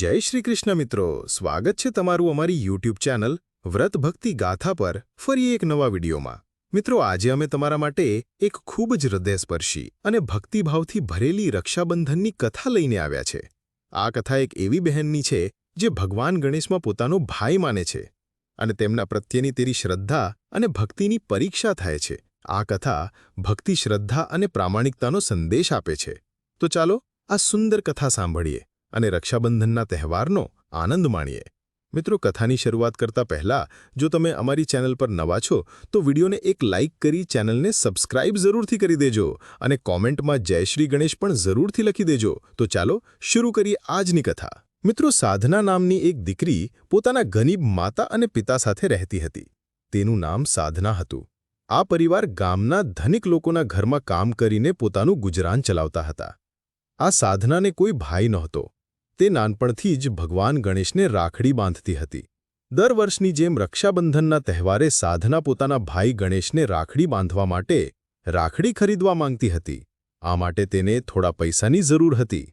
જય શ્રી કૃષ્ણ મિત્રો, સ્વાગત છે તમારું અમારી યુટ્યુબ ચેનલ વ્રત ભક્તિ ગાથા પર ફરી એક નવા વિડીયોમાં। મિત્રો, આજે અમે તમારા માટે એક ખૂબ જ હૃદયસ્પર્શી અને ભક્તિભાવથી ભરેલી રક્ષાબંધનની કથા લઈને આવ્યા છે। આ કથા એક એવી બહેનની છે જે ભગવાન ગણેશમાં પોતાનો ભાઈ માને છે અને તેમના પ્રત્યેની તેરી શ્રદ્ધા અને ભક્તિની પરીક્ષા થાય છે। આ કથા ભક્તિ, શ્રદ્ધા અને પ્રામાણિકતાનો સંદેશ આપે છે। તો ચાલો આ સુંદર કથા સાંભળીએ અને રક્ષાબંધનના તહેવારનો આનંદ માણીએ। મિત્રો, કથાની શરૂઆત કરતા પહેલા જો તમે અમારી ચેનલ પર નવા છો તો વિડીયોને એક લાઇક કરી ચેનલને સબસ્ક્રાઇબ જરૂરથી કરી દેજો અને કોમેન્ટમાં જય શ્રી ગણેશ પણ જરૂરથી લખી દેજો। તો ચાલો શરૂ કરીએ આજની કથા। મિત્રો, સાધના નામની એક દીકરી પોતાના ગરીબ માતા અને પિતા સાથે રહેતી હતી। તેનું નામ સાધના હતું। આ પરિવાર ગામના ધનિક લોકોના ઘરમાં કામ કરીને પોતાનું ગુજરાન ચલાવતા હતા। આ સાધનાને કોઈ ભાઈ નહોતો। તે નાનપણથી જ ભગવાન ગણેશને રાખડી બાંધતી હતી। દર વર્ષની જેમ રક્ષાબંધનના તહેવારે સાધના પોતાના ભાઈ ગણેશને રાખડી બાંધવા માટે રાખડી ખરીદવા માંગતી હતી। આ માટે તેને થોડા પૈસાની જરૂર હતી।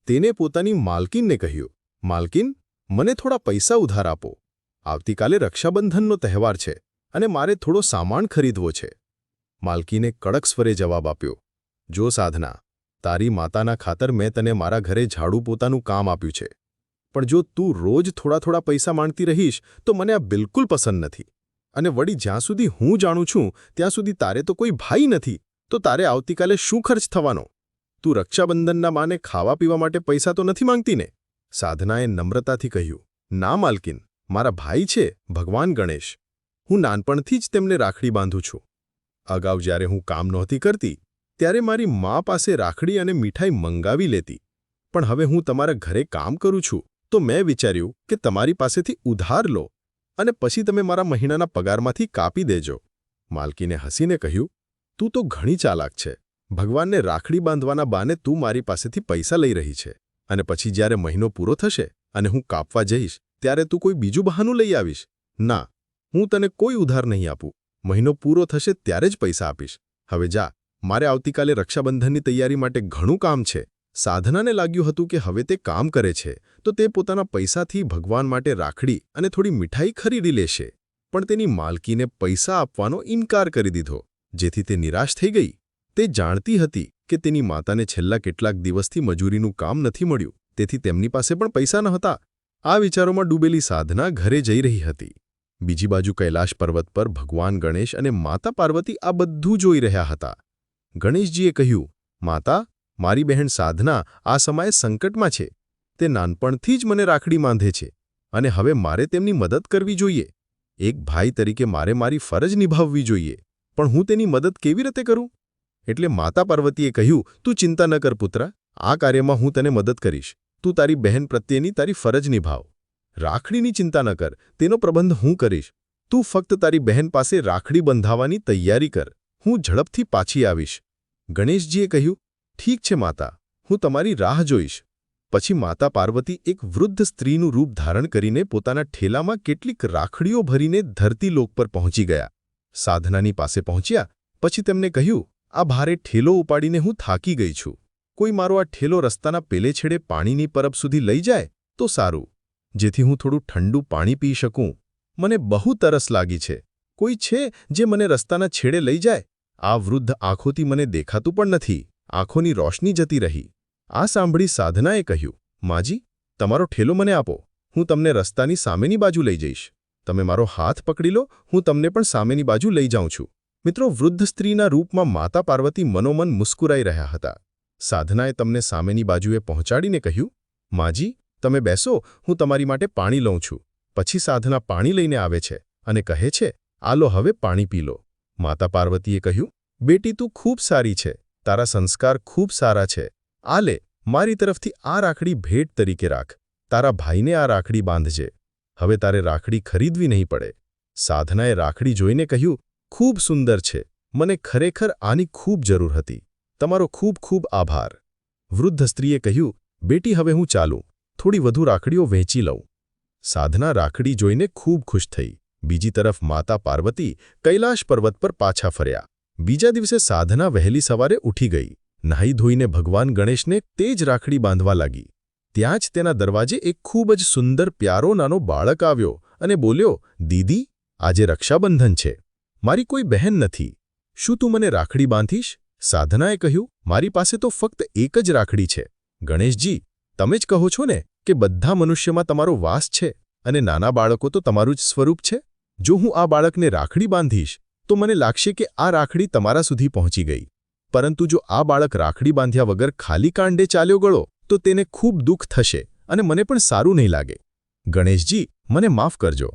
તેને પોતાની માલકીનને કહ્યું, માલકીન, મને થોડા પૈસા ઉધાર આપો। આવતીકાલે રક્ષાબંધનનો તહેવાર છે અને મારે થોડો સામાન ખરીદવો છે। માલકીને કડક સ્વરે જવાબ આપ્યો, જો સાધના, તારી માતાના ખાતર મેં તને મારા ઘરે ઝાડુ પોતાનું કામ આપ્યું છે, પણ જો તું રોજ થોડા પૈસા માંગતી રહીશ તો મને આ બિલકુલ પસંદ નથી। અને વળી જ્યાં સુધી હું જાણું છું ત્યાં સુધી તારે તો કોઈ ભાઈ નથી, તો તારે આવતીકાલે શું ખર્ચ થવાનો? તું રક્ષાબંધનના માને ખાવા પીવા માટે પૈસા તો નથી માંગતી ને? સાધનાએ નમ્રતાથી કહ્યું, ના માલકીન, મારા ભાઈ છે ભગવાન ગણેશ। હું નાનપણથી જ તેમને રાખડી બાંધું છું। અગાઉ જ્યારે હું કામ નહોતી કરતી ત્યારે મારી મા પાસે રાખડી અને મીઠાઈ મંગાવી લેતી, પણ હવે હું તમારા ઘરે કામ કરું છું તો મેં વિચાર્યું કે તમારી પાસેથી ઉધાર લો અને પછી તમે મારા મહિનાના પગારમાંથી કાપી દેજો। માલકીને હસીને કહ્યું, તું તો ઘણી ચાલાક છે। ભગવાનને રાખડી બાંધવાના બહાને તું મારી પાસેથી પૈસા લઈ રહી છે અને પછી જ્યારે મહિનો પૂરો થશે અને હું કાપવા જઈશ ત્યારે તું કોઈ બીજું બહાનું લઈ આવીશ। ના, હું તને કોઈ ઉધાર નહીં આપું। મહિનો પૂરો થશે ત્યારે જ પૈસા આપીશ। હવે જા, મારે આવતીકાલે રક્ષાબંધનની તૈયારી માટે ઘણું કામ છે। સાધનાને લાગ્યું હતું કે હવે તે કામ કરે છે તો તે પોતાના પૈસાથી ભગવાન માટે રાખડી અને થોડી મીઠાઈ ખરીદી લેશે, પણ તેની માલકીને પૈસા આપવાનો ઇનકાર કરી દીધો, જેથી તે નિરાશ થઈ ગઈ। તે જાણતી હતી કે તેની માતાને છેલ્લા કેટલાક દિવસથી મજૂરીનું કામ નથી મળ્યું, તેથી તેમની પાસે પણ પૈસા નહોતા। આ વિચારોમાં ડૂબેલી સાધના ઘરે જઈ રહી હતી। બીજી બાજુ કૈલાશ પર્વત પર ભગવાન ગણેશ અને માતા પાર્વતી આ બધું જોઈ રહ્યા હતા। ગણેશજીએ કહ્યું, માતા, મારી બહેન સાધના આ સમયે સંકટમાં છે। તે નાનપણથી જ મને રાખડી બાંધે છે અને હવે મારે તેમની મદદ કરવી જોઈએ। એક ભાઈ તરીકે મારે મારી ફરજ નિભાવવી જોઈએ, પણ હું તેની મદદ કેવી રીતે કરું? એટલે માતા પાર્વતીએ કહ્યું, તું ચિંતા ન કર પુત્ર, આ કાર્યમાં હું તને મદદ કરીશ। તું તારી બહેન પ્રત્યેની તારી ફરજ નિભાવ। રાખડીની ચિંતા ન કર, તેનો પ્રબંધ હું કરીશ। તું ફક્ત તારી બહેન પાસે રાખડી બંધાવવાની તૈયારી કર, હું ઝડપથી પાછી આવીશ। ગણેશજીએ કહ્યું, ઠીક છે માતા, હું તમારી રાહ જોઈશ। પછી માતા પાર્વતી એક વૃદ્ધ સ્ત્રીનું રૂપ ધારણ કરીને પોતાના ઠેલામાં કેટલીક રાખડીઓ ભરીને ધરતીલોક પર પહોંચી ગયા। સાધનાની પાસે પહોંચ્યા પછી તેમને કહ્યું, આ ભારે ઠેલો ઉપાડીને હું થાકી ગઈ છું। કોઈ મારો આ ઠેલો રસ્તાના પેલે છેડે પાણીની પરબ સુધી લઈ જાય તો સારું, જેથી હું થોડું ઠંડુ પાણી પી શકું। મને બહુ તરસ લાગી છે। કોઈ છે જે મને રસ્તાના છેડે લઈ જાય? આ વૃદ્ધ આંખોથી મને દેખાતું પણ નથી, આંખોની રોશની જતી રહી। આ સાંભળી સાધનાએ કહ્યું, માજી, તમારો ઠેલો મને આપો, હું તમને રસ્તાની સામેની બાજુ લઈ જઈશ। તમે મારો હાથ પકડી લો, હું તમને પણ સામેની બાજુ લઈ જાઉં છું। મિત્રો, વૃદ્ધ સ્ત્રીના રૂપમાં માતા પાર્વતી મનોમન મુસ્કુરાઈ રહ્યા હતા। સાધનાએ તમને સામેની બાજુએ પહોંચાડીને કહ્યું, માજી, તમે બેસો, હું તમારી માટે પાણી લઉં છું। પછી સાધના પાણી લઈને આવે છે અને કહે છે, આ લો, હવે પાણી પી લો। માતા પાર્વતીએ કહ્યું, બેટી, તું ખૂબ સારી છે, તારા સંસ્કાર ખૂબ સારા છે। આ લે, મારી તરફથી આ રાખડી ભેટ તરીકે રાખ। તારા ભાઈને આ રાખડી બાંધજે। હવે તારે રાખડી ખરીદવી નહીં પડે। સાધનાએ રાખડી જોઈને કહ્યું, ખૂબ સુંદર છે, મને ખરેખર આની ખૂબ જરૂર હતી। તમારો ખૂબ ખૂબ આભાર। વૃદ્ધ સ્ત્રીએ કહ્યું, બેટી, હવે હું ચાલું, થોડી વધુ રાખડીઓ વહેંચી લઉં। સાધના રાખડી જોઈને ખૂબ ખુશ થઈ। બીજી તરફ માતા પાર્વતી કૈલાશ પર્વત પર પાછા ફર્યા। બીજા દિવસે સાધના વહેલી સવારે ઉઠી ગઈ, નાહી ધોઈને ભગવાન ગણેશને તે જ રાખડી બાંધવા લાગી। ત્યાં જ તેના દરવાજે એક ખૂબ જ સુંદર પ્યારો નાનો બાળક આવ્યો અને બોલ્યો, દીદી, આજે રક્ષાબંધન છે. મારી કોઈ બહેન નથી. શું તું મને રાખડી બાંધીશ? સાધનાએ કહ્યું, મારી પાસે તો ફક્ત એક જ રાખડી છે. ગણેશજી, તમે જ કહો છો ને કે બધા મનુષ્યમાં તમારો વાસ છે અને નાના બાળકો તો તમારું જ સ્વરૂપ છે. જો હું આ બાળકને રાખડી બાંધીશ તો મને લાગશે કે આ રાખડી તમારા સુધી પહોંચી ગઈ. પરંતુ જો આ બાળક રાખડી બાંધ્યા વગર ખાલી કાંડે ચાલ્યો ગયો તો તેને ખૂબ દુઃખ થશે અને મને પણ સારું નહીં લાગે. ગણેશજી, મને માફ કરજો.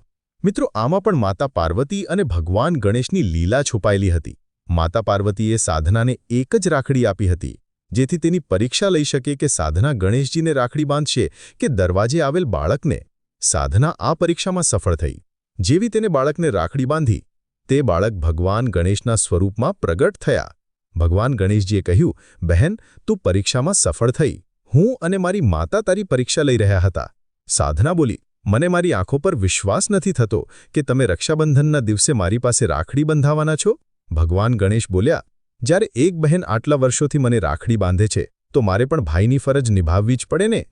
મિત્રો, આમાં પણ માતા પાર્વતી અને ભગવાન ગણેશની લીલા છુપાયેલી હતી. માતા પાર્વતીએ સાધનાને એક જ રાખડી આપી હતી, જેથી તેની પરીક્ષા લઈ શકે કે સાધના ગણેશજીને રાખડી બાંધશે કે દરવાજે આવેલ બાળકને. સાધના આ પરીક્ષામાં સફળ થઈ. જેવી તેને બાળકને રાખડી બાંધી, તે બાળક ભગવાન ગણેશના સ્વરૂપમાં પ્રગટ થયા. ભગવાન ગણેશજીએ કહ્યું, બહેન, તું પરીક્ષામાં સફળ થઈ. હું અને મારી માતા તારી પરીક્ષા લઈ રહ્યા હતા. સાધના બોલી, મને મારી આંખો પર વિશ્વાસ નથી થતો કે તમે રક્ષાબંધનના દિવસે મારી પાસે રાખડી બંધાવવાના છો. ભગવાન ગણેશ બોલ્યા, જ્યારે એક બહેન આટલા વર્ષોથી મને રાખડી બાંધે છે તો મારે પણ ભાઈની ફરજ નિભાવવી જ પડે ને.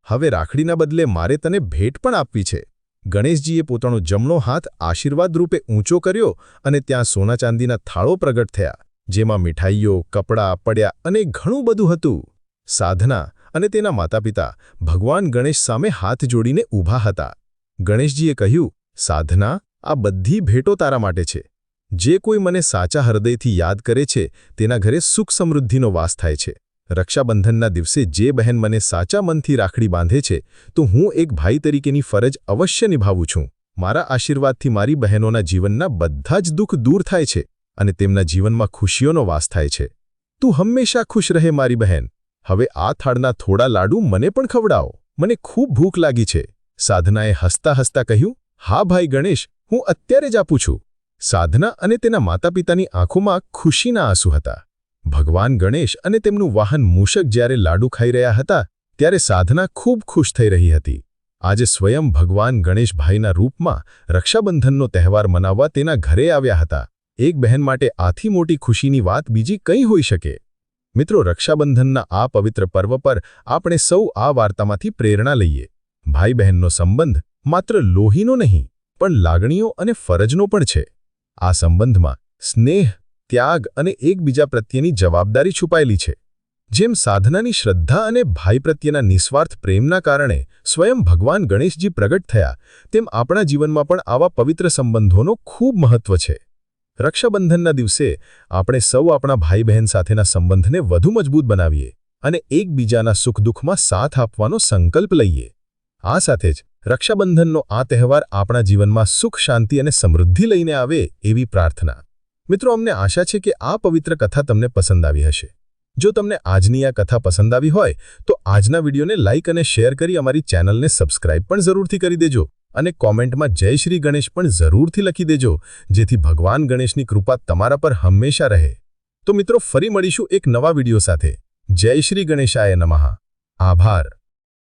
હવે રાખડીના બદલે મારે તને ભેટ પણ આપવી છે. ગણેશજીએ પોતાનો જમણો હાથ આશીર્વાદ રૂપે ઊંચો કર્યો અને ત્યાં સોના ચાંદીના થાળો પ્રગટ થયા, જેમાં મીઠાઈઓ, કપડાં, પડ્યા અને ઘણું બધું હતું. સાધના અને તેના માતાપિતા ભગવાન ગણેશ સામે હાથ જોડીને ઊભા હતા. ગણેશજીએ કહ્યું, સાધના, આ બધી ભેટો તારા માટે છે. જે કોઈ મને સાચા હૃદયથી યાદ કરે છે તેના ઘરે સુખ સમૃદ્ધિનો વાસ થાય છે. રક્ષાબંધનના દિવસે જે બહેન મને સાચા મનથી રાખડી બાંધે છે તો હું એક ભાઈ તરીકેની ફરજ અવશ્ય નિભાવું છું. મારા આશીર્વાદથી મારી બહેનોના જીવનના બધા જ દુઃખ દૂર થાય છે અને તેમના જીવનમાં ખુશીઓનો વાસ થાય છે. તું હંમેશા ખુશ રહે મારી બહેન. હવે આ થાળના થોડા લાડુ મને પણ ખવડાવો. મને ખૂબ ભૂખ લાગી છે. સાધનાએ હસતા હસતા કહ્યું, હા ભાઈ ગણેશ, હું અત્યારે જ આપું છું. સાધના અને તેના માતાપિતાની આંખોમાં ખુશીના આંસુ હતા. ભગવાન ગણેશ અને તેમનું વાહન મૂષક જ્યારે લાડુ ખાઈ રહ્યા હતા ત્યારે સાધના ખૂબ ખુશ થઈ રહી હતી. આજે સ્વયં ભગવાન ગણેશ ભાઈના રૂપમાં રક્ષાબંધનનો તહેવાર મનાવવા તેના ઘરે આવ્યા હતા. એક બહેન માટે આથી મોટી ખુશીની વાત બીજી કંઈ હોઈ શકે? મિત્રો, રક્ષાબંધનના આ પવિત્ર પર્વ પર આપણે સૌ આ વાર્તામાંથી પ્રેરણા લઈએ. ભાઈ બહેનનો સંબંધ માત્ર લોહીનો નહીં પણ લાગણીઓ અને ફરજનો પણ છે. આ સંબંધમાં સ્નેહ, ત્યાગ અને એકબીજા પ્રત્યેની જવાબદારી છુપાયેલી છે. જેમ સાધનાની શ્રદ્ધા અને ભાઈ પ્રત્યેના નિસ્વાર્થ પ્રેમના કારણે સ્વયં ભગવાન ગણેશજી પ્રગટ થયા, તેમ આપણા જીવનમાં પણ આવા પવિત્ર સંબંધોનો ખૂબ મહત્વ છે. રક્ષાબંધનના દિવસે આપણે સૌ આપણા ભાઈ બહેન સાથેના સંબંધને વધુ મજબૂત બનાવીએ અને એકબીજાના સુખ દુઃખમાં સાથ આપવાનો સંકલ્પ લઈએ. આ સાથે જ રક્ષાબંધનનો આ તહેવાર આપણા જીવનમાં સુખ, શાંતિ અને સમૃદ્ધિ લઈને આવે એવી પ્રાર્થના. મિત્રો, અમને આશા છે કે આ પવિત્ર કથા તમને પસંદ આવી હશે. જો તમને આજની આ કથા પસંદ આવી હોય તો આજના વિડીયોને લાઇક અને શેર કરી અમારી ચેનલને સબસ્ક્રાઇબ પણ જરૂરથી કરી દેજો અને કોમેન્ટમાં જય શ્રી ગણેશ પણ જરૂરથી લખી દેજો, જેથી ભગવાન ગણેશની કૃપા તમારા પર હંમેશા રહે. તો મિત્રો, ફરી મળીશું એક નવા વિડીયો સાથે. જય શ્રી ગણેશાય નમઃ. આભાર.